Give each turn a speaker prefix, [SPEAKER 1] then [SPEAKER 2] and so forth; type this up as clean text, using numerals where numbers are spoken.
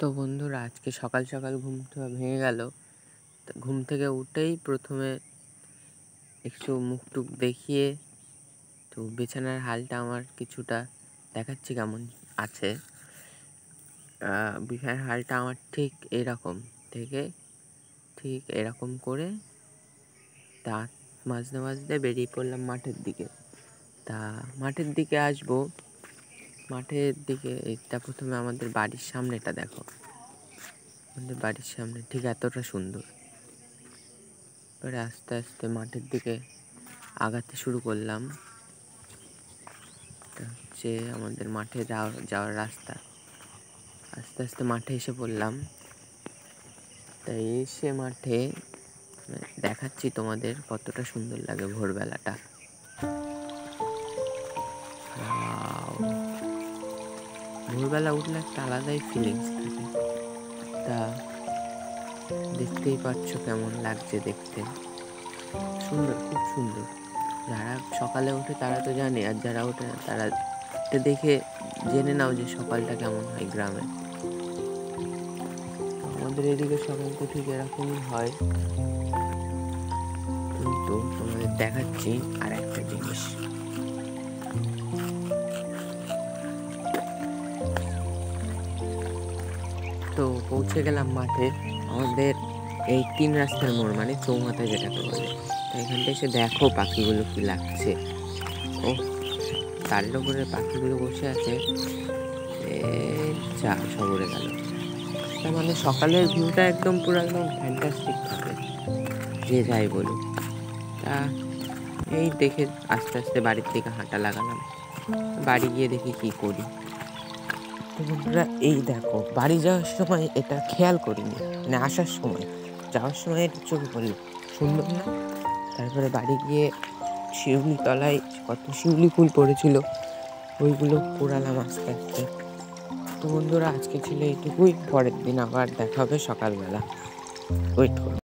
[SPEAKER 1] তো বন্ধুরা, আজকে সকাল সকাল ঘুমটা ভেঙে গেল। ঘুম থেকে উঠেই প্রথমে একটু মুখ টুক দেখিয়ে তো বিছানার হালটা আমার কিছুটা দেখাচ্ছি কেমন আছে। বিছানার হালটা আমার ঠিক এরকম করে দাঁত মাজতে মাজতে বেরিয়ে পড়লাম মাঠের দিকে। মাঠের দিকে আসবো। মাঠের দিকে এটা প্রথমে আমাদের বাড়ির সামনেটা দেখো। আমাদের বাড়ির সামনে ঠিক এতটা সুন্দর। এবারে আস্তে আস্তে মাঠের দিকে আগাতে শুরু করলাম। এটা হচ্ছে আমাদের মাঠে যাওয়ার রাস্তা। আস্তে আস্তে মাঠে এসে পড়লাম। তাই এসে মাঠে দেখাচ্ছি তোমাদের কতটা সুন্দর লাগে ভোরবেলাটা। ভোরবেলা উঠলে একটা আলাদাই ফিলিংস থাকে। তা দেখতেই পাচ্ছ কেমন লাগছে দেখতে। সুন্দর, খুব সুন্দর। যারা সকালে ওঠে তারা তো জানে, আর যারা ওঠে না তারা দেখে জেনে নাও যে সকালটা কেমন হয় গ্রামে। আমাদের এদিকে সকালটা ঠিক এরকমই হয়। কিন্তু তোমাদের দেখাচ্ছি আর একটা জিনিস। তো পৌঁছে গেলাম মাঠে। আমাদের এই 3 রাস্তার মোড়, মানে চৌমাথা যেটাকে বলে। তো এখানটা এসে দেখো পাখিগুলো কি লাগছে। ও, তারের উপরে পাখিগুলো বসে আছে। যা সব উড়ে গেল। তার মানে সকালের ভিউটা একদম ফ্যান্টাস্টিক থাকে, যে যাই বলুক। তা এই দেখে আস্তে আস্তে বাড়ির দিকে হাঁটা লাগালাম। বাড়ি গিয়ে দেখি কি করি। তো বন্ধুরা, এই দেখো, বাড়ি যাওয়ার সময় এটা খেয়াল করিনি, মানে আসার সময়। যাওয়ার সময় এটা চোখে পড়লো, সুন্দর না? তারপরে বাড়ি গিয়ে শিউলি তলায় কত শিউলি ফুল পড়েছিল, ওইগুলো কুড়ালাম আস্তে আস্তে। তো বন্ধুরা, আজকে ছিল এইটুকুই। পরের দিন আবার দেখা হবে সকালবেলা। ওয়েট করো।